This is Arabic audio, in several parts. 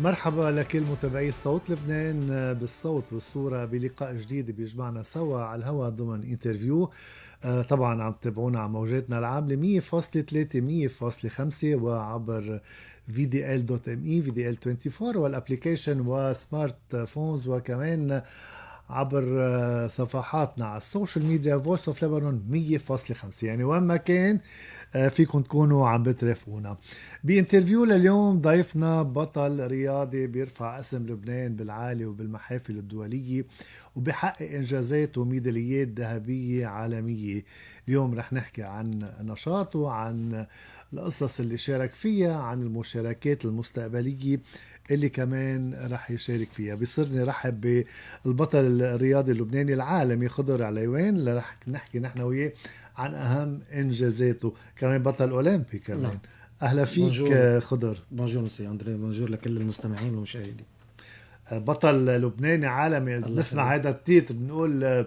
مرحبا لكل متابعي صوت لبنان بالصوت والصورة بلقاء جديد بيجمعنا سوا على الهواء ضمن انترفيو. طبعا عم تتابعونا على موجاتنا العاملة 100.3 100.5 وعبر VDL.me VDL 24 والابليكيشن وسمارت فونز، وكمان عبر صفحاتنا على السوشيال ميديا فويس اوف ليبانون 100.5، يعني وين ما كان فيكم تكونوا عم بترافقونا. بانترفيو لليوم ضيفنا بطل رياضي بيرفع اسم لبنان بالعالي وبالمحافل الدولية وبحقق انجازات وميداليات ذهبية عالمية. اليوم رح نحكي عن نشاطه، عن القصص اللي شارك فيها، عن المشاركات المستقبلية اللي كمان رح يشارك فيها. بيصيرني رحب بالبطل الرياضي اللبناني العالمي خضر عليوان اللي رح نحكي نحن وياه عن اهم انجازاته، كمان بطل اولمبي كمان. نعم. اهلا فيك بونجور. خضر. بونجور مسي أندري، بونجور لكل المستمعين والمشاهدين. بطل لبناني عالمي، الله بنسمع يخليك. هذا التيتر بنقول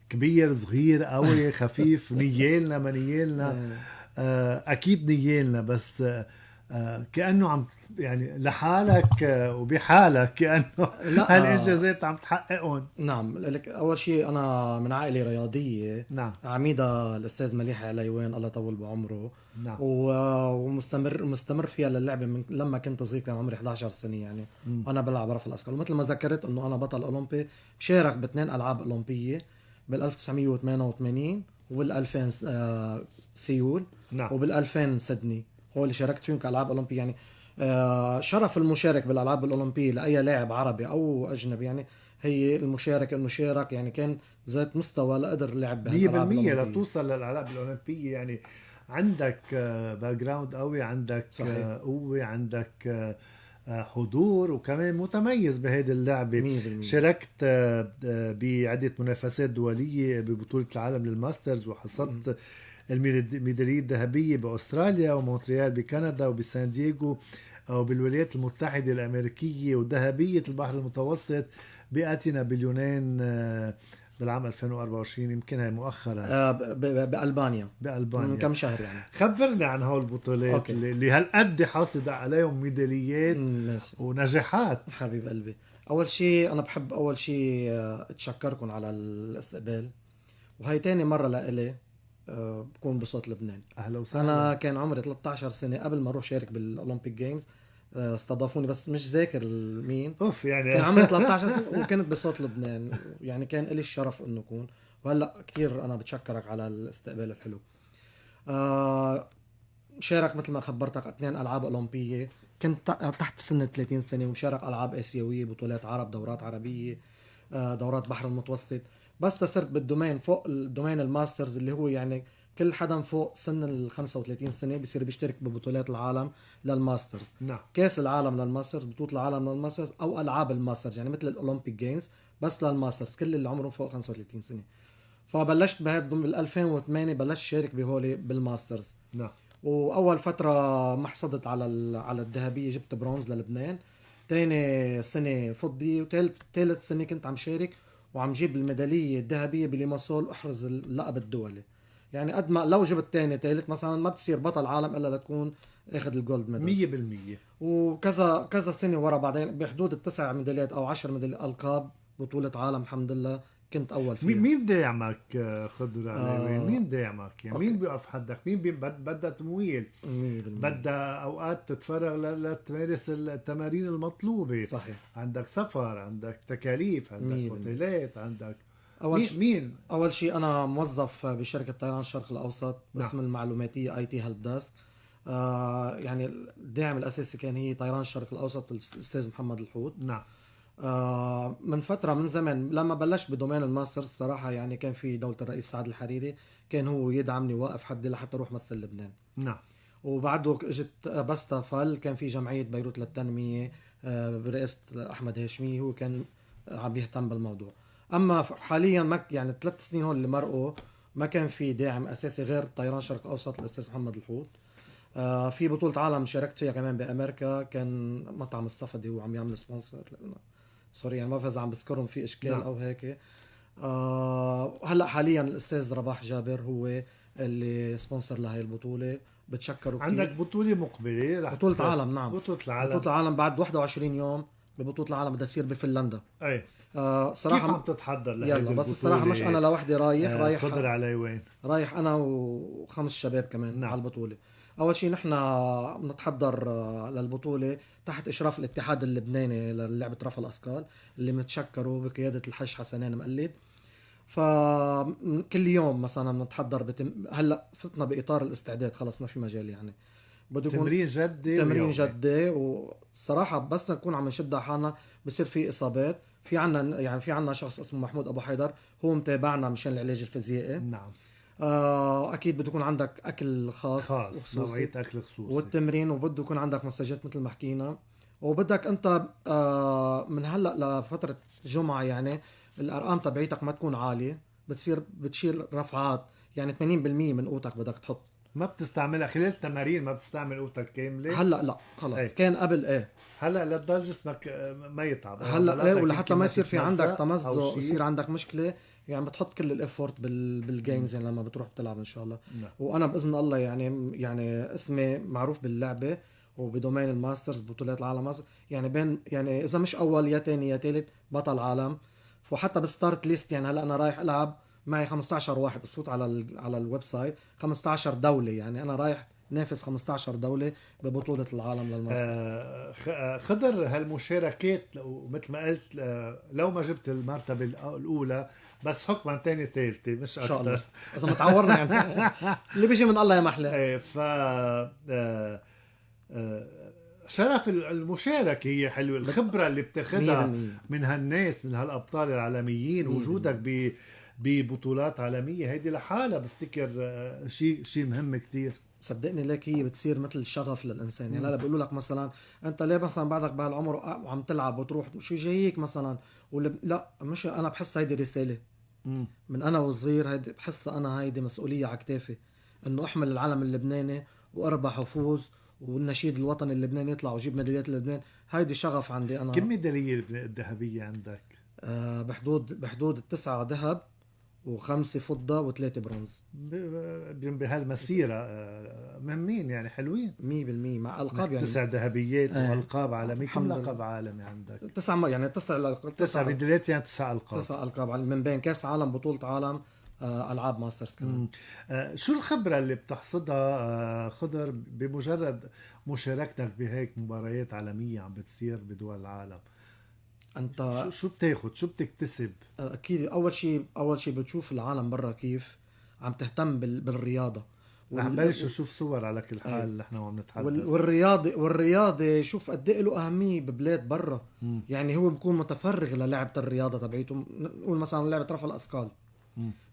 كبير صغير قوي خفيف نيالنا ما نيالنا. آه، اكيد نيالنا، بس كأنه عم يعني لحالك وبحالك كأنه لا. هالإنجازات عم تحققهم. نعم، لك أول شيء أنا من عائلة رياضية. نعم. عميدة الأستاذ مليح عليوان الله يطول بعمره. نعم. ومستمر فيها للعبة من لما كنت صغير، كان عمري 11 سنة يعني. مم. أنا بلعب رفع الأثقال، ومثل ما ذكرت إنه أنا بطل أولمبي، بشارك باثنين ألعاب أولمبية، بال 1988 وبال 2000 سيول، نعم. وبال 2000 سيدني. هو اللي شاركت فيهم كألعاب أولمبية يعني. شرف المشارك بالألعاب الأولمبية لأي لاعب عربي أو أجنبي يعني. هي المشارك إنه شارك يعني، كان ذات مستوى لقدر لعب مية بهالألعاب بالمية الأولمبية. لتوصل للألعاب الأولمبية، يعني عندك باك جراوند قوي، عندك صحيح. قوة، عندك حضور، وكمان متميز بهيدي اللعبة. 100%. شاركت بعدة منافسات دولية ببطولة العالم للماسترز، وحصدت الميدالية الذهبية بأستراليا ومونتريال بكندا وبسان دييغو وبالولايات المتحدة الأمريكية، وذهبية البحر المتوسط بأتينا باليونان بالعام 2024، يمكن هي مؤخرا بألبانيا من بألبانيا. كم شهر يعني. خبرني عن هول البطولات أوكي. اللي هالقد حاصل عليهم ميداليات ماشي. ونجاحات. حبيب قلبي، أول شيء أنا بحب أول شيء أتشكركم على الاستقبال، وهي تاني مرة لإلي بكون بصوت لبنان. أهلا وسهلا. أنا كان عمري 13 سنة قبل ما أروح شارك بالأولمبيك جيمز. استضافوني بس مش ذاكر مين. اوف كان يعني. عمري 13 سنة وكنت بصوت لبنان، يعني كان إلي الشرف إنه أكون. وهلا كثير أنا بتشكرك على الاستقبال الحلو. آه شارك مثل ما خبرتك اثنين العاب اولمبيه. كنت تحت سن 30 سنه، ومشارك العاب اسيويه، بطولات عرب، دورات عربيه، دورات بحر المتوسط. بس صرت بالدومين فوق الدومين الماسترز، اللي هو يعني كل حدا فوق سن ال 35 سنه بيصير بيشترك ببطولات العالم للماسترز. نعم. كاس العالم للماسترز، بطوله العالم للماسترز، او العاب الماسترز يعني مثل الاولمبيك جيمز بس للماسترز، كل اللي عمرهم فوق 35 سنه. فبلشت بال 2008 بلشت شارك بهولي بالماسترز. نعم. واول فتره ما حصلت على على الذهبيه، جبت برونز للبنان. تاني سنه فضي، وثالث سنه كنت عم شارك وعم جيب الميداليه الذهبيه بليماسول، احرز اللقب الدولي. يعني قد ما لو جبت تاني ثالث مثلا ما بتصير بطل عالم الا لتكون اخذ الجولد ميدالز. 100%. وكذا كذا سنه ورا بعدين بحدود التسع ميداليات او 10 ميداليات القاب بطوله عالم، الحمد لله كنت اول فيها. مين داعمك خضر علي وين؟ آه مين داعمك؟ يعني اوكي. مين بيقف حدك؟ مين بدها تمويل، 100%. بدها اوقات تتفرغ لتمارس التمارين المطلوبة. صحيح. عندك سفر، عندك تكاليف، عندك 100%. اوتيلات، عندك اول شيء مين. اول شيء انا موظف بشركه طيران الشرق الاوسط، نعم. قسم المعلوماتيه اي تي هيلب ديسك. يعني الداعم الاساسي كان هي طيران الشرق الاوسط والاستاذ محمد الحوت. نعم. من فتره من زمن لما بلشت بدومين الماسترز صراحه، يعني كان في دوله الرئيس سعد الحريري، كان هو يدعمني واقف حدي لحتى اروح مثل لبنان. نعم. وبعده اجت بستا فل، كان في جمعيه بيروت للتنميه برئاسه احمد هاشمي، هو كان عم يهتم بالموضوع. اما حاليا ما يعني 3 سنين هون اللي مرقوا ما كان في داعم اساسي غير طيران شرق اوسط الاستاذ محمد الحوت. في بطوله عالم شاركت فيها كمان بامريكا، كان مطعم الصفدي هو عم يعمل سبونسر لنا. سوري يعني ما بعرف اذا عم بذكرهم في اشكال نعم. او هيك. هلا حاليا الاستاذ رباح جابر هو اللي سبونسر لهي البطوله. بتشكروا كتير. عندك بطولة مقبلة رح بطولة عالم، نعم، بطولة العالم. بطولة العالم بعد 21 يوم ببطولة العالم بدها تصير بفنلندا. اي صراحة كيف عم تتحضر لهيدي يلا البطولة؟ بس الصراحة مش أنا لوحدي رايح، خضر علي وين؟ رايح أنا وخمس شباب كمان. نعم. على البطولة. أول شيء نحن بنتحضر للبطولة تحت إشراف الاتحاد اللبناني للعبة رفع الأثقال اللي بنتشكروا بقيادة الحج حسنين مقلد. فكل يوم مثلا بنتحضر هلا فتنا بإطار الاستعداد، خلص ما في مجال يعني. بده يكون تمرين جدي تمرين جدي، والصراحة بس نكون عم نشد على حالنا بصير في إصابات. في عنا يعني في عنا شخص اسمه محمود أبو حيدر هو متابعنا مشان العلاج الفيزيائي. نعم. اكيد بده يكون عندك اكل خاص نوعية اكل خصوصي والتمرين، وبده يكون عندك مساجات مثل ما حكينا. وبدك انت من هلا لفتره جمعه يعني الارقام تبعيتك ما تكون عاليه، بتشيل رفعات يعني 80% من قوتك بدك تحط. ما بتستعملها خلال التمارين، ما بتستعمل قوتك كامله. هلا لا خلص ايه. كان قبل هلا لتضل جسمك ما يتعب هلا ايه، ولحتى ما يصير في عندك تمزق يصير يصير عندك مشكله يعني بتحط كل الافورت بالجيمز يعني لما بتروح بتلعب ان شاء الله. وانا باذن الله يعني اسمي معروف باللعبه وبدومين الماسترز بطولات العالم يعني بين يعني اذا مش اول يا تاني يا تالت بطل عالم. وحتى بالستارت ليست يعني هلا انا رايح العب معي 15 واحد بفوت على الويب سايت 15 دوله، يعني انا رايح نافس 15 دولة ببطولة العالم للماسترز. خضر هالمشاركات مثل ما قلت لو ما جبت المرتبة الأولى بس حكما تاني ثالثة مش أكتر إن شاء الله إذا ما تعورنا يعني اللي بيجي من الله يا محلى. شرف المشاركة هي حلوة، الخبرة اللي بتاخدها من هالناس من هالأبطال العالميين، وجودك ببطولات عالمية هيدي لحالها بفتكر شيء مهم كتير. صدقني ليك هي بتصير مثل شغف للإنسان. يعني هلا بيقولوا لك مثلا أنت ليه مثلا بعدك بهالعمر وعم تلعب وتروح شو جايك مثلا لا مش أنا بحس هيدي رسالة من أنا وصغير، هيدي بحس أنا هيدي مسؤولية على كتافي إنه أحمل العلم اللبناني وأربح وفوز والنشيد الوطني اللبناني يطلع ويجيب ميداليات للبنان. هيدي شغف عندي أنا. كم ميدالية الذهبية عندك؟ بحدود 9 ذهب و5 فضة و3 برونز بهالمسيرة. مهمين يعني حلوين 100% مع ألقاب يعني 9 ذهبيات وألقاب عالمية. كم لقب عالمي عندك؟ 9 يعني 9 ميداليات يعني 9 ألقاب. 9 ألقاب من بين كاس عالم بطولة عالم ألعاب ماسترز كمان. شو الخبرة اللي بتحصدها خضر بمجرد مشاركتك بهيك مباريات عالمية عم بتصير بدول العالم؟ انت شو بتاخد شو بتكتسب؟ اكيد اول شيء بتشوف العالم برا كيف عم تهتم بالرياضه. رح نبلش نشوف صور على كل حال اللي احنا عم نتحدث. والرياضه شوف قد ايه له اهميه ببلاد برا. يعني هو بيكون متفرغ للعبه الرياضه تبعيته. نقول مثلا لعبه رفع الاثقال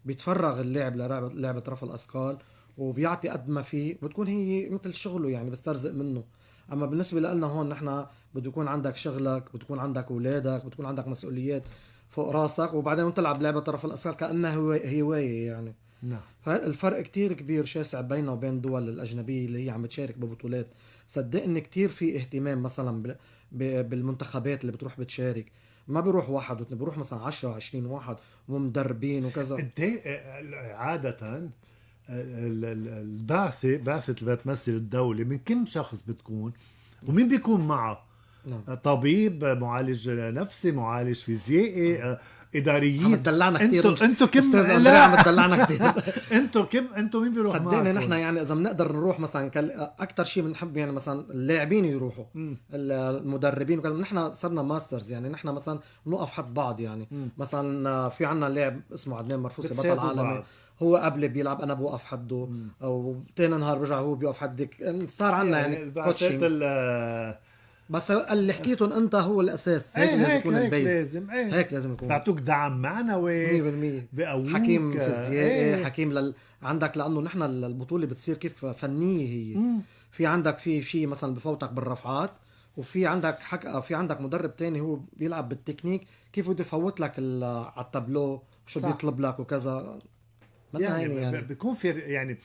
بيتفرغ اللاعب لعبه رفع الاثقال وبيعطي قد ما فيه، بتكون هي مثل شغله يعني بسترزق منه. اما بالنسبه لنا هون نحن بده يكون عندك شغلك، بده يكون عندك اولادك، بده يكون عندك مسؤوليات فوق راسك، وبعدين تلعب لعبه رفع الاثقال كانها هوايه يعني. نعم. فالفرق كتير كبير شاسع بيننا وبين الدول الأجنبية اللي هي عم بتشارك ببطولات. صدقني كتير في اهتمام مثلا بالمنتخبات اللي بتروح بتشارك. ما بيروح واحد واثنين، بيروح مثلا 10 20 واحد ومدربين وكذا. عادة بعثة اللي بتمثل الدولة من كم شخص بتكون ومين بيكون معه؟ نعم. طبيب، معالج نفسي، معالج فيزيائي، اداريين. عم تدلعنا كثير انتو كم عم تدلعنا كثير. انتو مين بيروح معكم؟ صدقني نحن يعني اذا بنقدر نروح مثلا اكثر شيء بنحب يعني مثلا اللاعبين يروحوا المدربين وكذا. نحن صرنا ماسترز يعني نحن مثلا نوقف حد بعض يعني. مثلا في عنا لاعب اسمه عدنان مرفوسي بطل عالمي، هو قبل بيلعب انا بوقف حده او تاني نهار رجع هو بيوقف حدك. صار عنا يعني كوتشنج. بس اللي حكيتهم انت هو الاساس. هيك لازم يكون البيز. هيك لازم يكون. بعطوك دعم معنوي 100%. بقووك حكيم فيزيائي حكيم عندك لانه نحن البطوله بتصير كيف فنيه هي. في عندك في شيء مثلا بفوتك بالرفعات، وفي عندك في عندك مدرب تاني هو بيلعب بالتكنيك كيف بده يفوت لك على التابلو شو بيطلب لك وكذا. يعني بيكون في يعني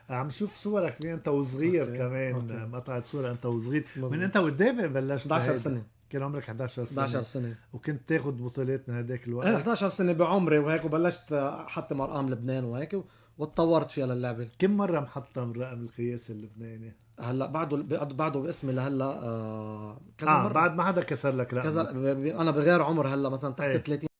عم شوف صورك من انت وصغير. كمان مقطعت صورة انت وصغير من انت والدابة بلشت 11 سنة كان عمرك 11 سنة 11 سنة. وكنت تاخد بطولات من هداك الوقت. 11 سنة بعمري وهيك، وبلشت أحطم أرقام لبنان وهيك، واتطورت فيها للعبة. كم مرة محطم رقم القياس اللبناني؟ هلا بعده باسمي لهلا كذا مرة. بعد ما حدا كسر لك رقم. كذا انا بغير عمر هلا مثلا تحت ايه 30